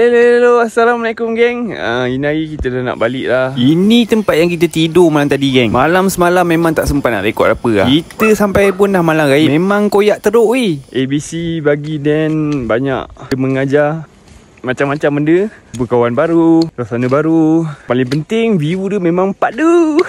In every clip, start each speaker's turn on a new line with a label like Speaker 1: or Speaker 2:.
Speaker 1: Hello, Assalamualaikum geng. Ini hari kita dah nak balik lah. Ini tempat yang kita tidur malam tadi geng. Malam semalam memang tak sempat nak rekod apa lah. Kita sampai pun dah malam raya. Memang koyak teruk weh. ABC bagi Dan banyak. Dia mengajar macam-macam benda. Berkawan baru, suasana baru. Paling penting view dia memang padu.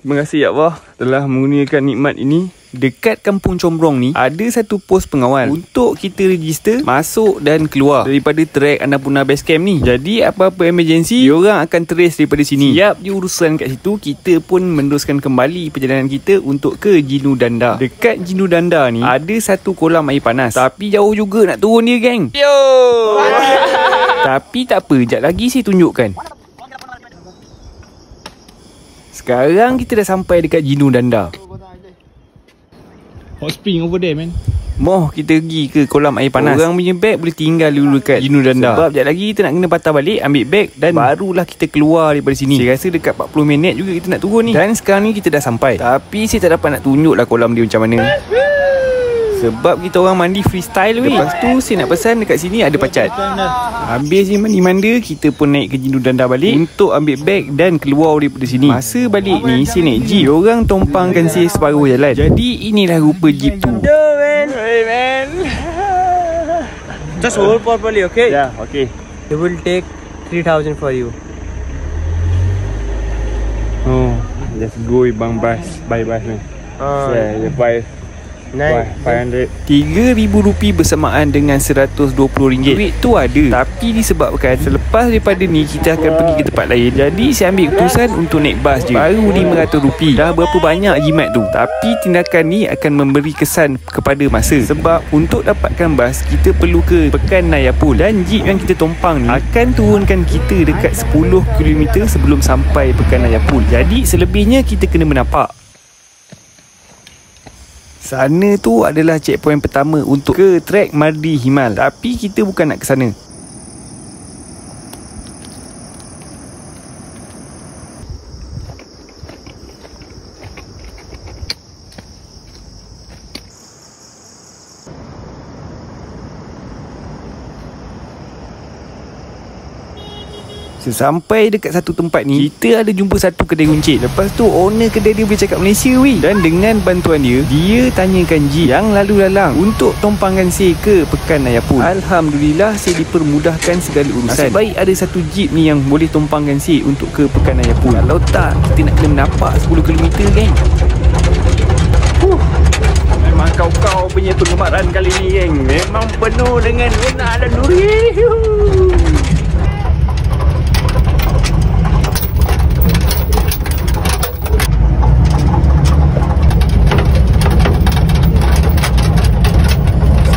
Speaker 1: Terima kasih ya Allah telah menggunakan nikmat ini. Dekat Kampung Combrong ni ada satu pos pengawal untuk kita register masuk dan keluar daripada trek Annapurna Base Camp ni. Jadi apa-apa emergency diorang akan trace daripada sini. Siap diurusan kat situ, kita pun meneruskan kembali perjalanan kita untuk ke Jinu Danda. Dekat Jinu Danda ni ada satu kolam air panas, tapi jauh juga nak turun dia geng. Yo. Tapi tak apa, sekejap lagi saya tunjukkan. Sekarang kita dah sampai dekat Jinu Danda.
Speaker 2: Hot spring over there man.
Speaker 1: Moh kita pergi ke kolam air panas. Orang punya beg boleh tinggal dulu dekat Jinu Danda. Sebab sekejap lagi kita nak kena patah balik, ambil beg dan barulah kita keluar daripada sini. Saya rasa dekat 40 minit juga kita nak turun ni. Dan sekarang ni kita dah sampai. Tapi saya tak dapat nak tunjuk lah kolam dia macam mana. Sebab kita orang mandi freestyle weh. Lepas tu saya nak pesan dekat sini ada pacat. Habis ni mandi-manda, kita pun naik ke Jinu Danda balik untuk ambil beg dan keluar daripada sini. Masa balik ni saya naik jeep. Diorang tumpangkan saya separuh jalan. Jadi inilah rupa jeep tu. Hey man.
Speaker 3: Just hold properly, okay?
Speaker 1: Yeah, okay.
Speaker 3: It will take 3,000 for you.
Speaker 1: Oh, let's go bang bus. Bye bus man. Yeah, the bye. RM500 bersamaan dengan RM120. Duit tu ada, tapi disebabkan selepas daripada ni kita akan pergi ke tempat lain, jadi saya ambil keputusan untuk naik bas je. Baru RM500. Dah berapa banyak jimat tu. Tapi tindakan ni akan memberi kesan kepada masa. Sebab untuk dapatkan bas, kita perlu ke Pekan Naya Pool. Dan jeep yang kita tumpang ni akan turunkan kita dekat 10 km sebelum sampai Pekan Naya Pool. Jadi selebihnya kita kena menapak. Sana tu adalah checkpoint pertama untuk ke trek Mardi Himal. Tapi kita bukan nak ke sana. Sampai dekat satu tempat ni, kita ada jumpa satu kedai runcit. Lepas tu owner kedai dia boleh cakap Malaysia weh. Dan dengan bantuan dia, dia tanyakan jeep yang lalu lalang untuk tumpangkan saya ke Pekan Naya Pool. Alhamdulillah saya dipermudahkan segala urusan. Nasib baik ada satu jeep ni yang boleh tumpangkan saya untuk ke Pekan Naya Pool. Kalau tak, kita nak kena menapak 10 km geng. Memang kau punya penggemaran kali ni geng memang penuh dengan guna dan duri.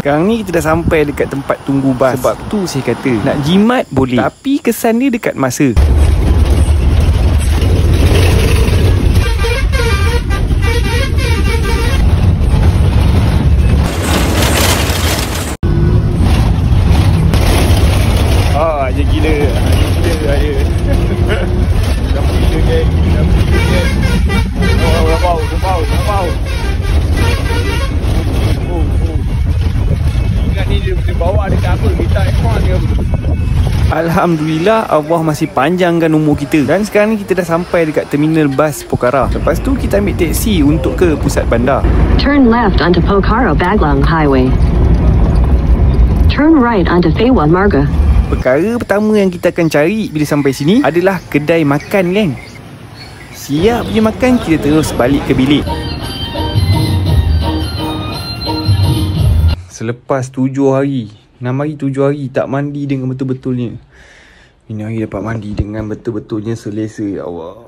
Speaker 1: Sekarang ni kita dah sampai dekat tempat tunggu bas. Sebab tu saya kata nak jimat boleh, tapi kesan dia dekat masa. Aje gila. Aje. Dah gila geng. Oh, bau. Alhamdulillah Allah masih panjangkan umur kita. Dan sekarang ni kita dah sampai dekat terminal bas Pokhara. Lepas tu kita ambil teksi untuk ke pusat bandar.
Speaker 4: Turn left onto Pokhara Baglang Highway. Turn right onto Fewa Marga.
Speaker 1: Perkara pertama yang kita akan cari bila sampai sini adalah kedai makan geng. Siap je makan, kita terus balik ke bilik. Selepas 7 hari 6 hari 7 hari tak mandi dengan betul-betulnya, ini hari dapat mandi dengan betul-betulnya selesa ya Allah.